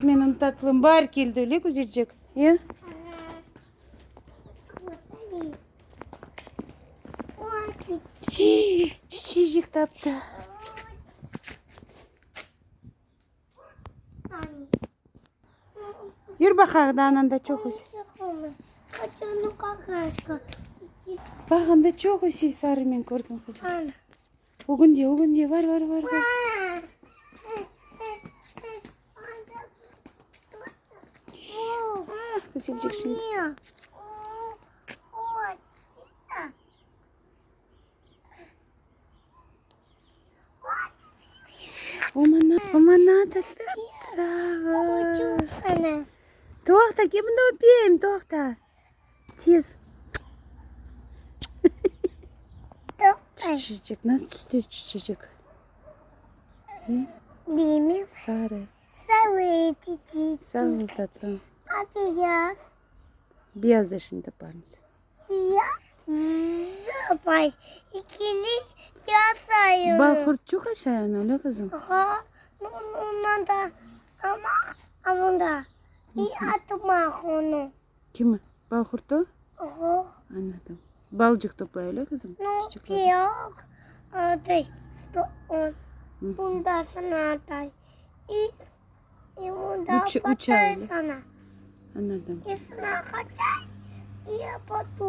benim tatlım. Var geldi öyle güzelcik. Ya? Çiçecik taptı. Yürü bakalım da ananda çok güzel. Bakın da çok güzel sarı ben gördüm kızım. Bugün diye var. Ah güzelcik şimdi. Omana da tatlı. Tohta, gib mir nur öpeyim tohta. Tez. Çiçek, nasıl çiçek? Benim Sarı. sarı çiçek. Sarı tatlım. Beyaz. Beyaz da şimdi yaparız. Zapay. İkili yasayım. Bahur çok aşağıya öyle kızım. Aha. Ondan da ama da. İyi atma onu. Kimi? Bahur'da? Aha. Anladım. Balcık topla öyle kızım. No Çiçekler. yok. Aday. Bunda sana aday. Bunda Üç aylık. sana. Anladım. Sana kaçay. İyi patu.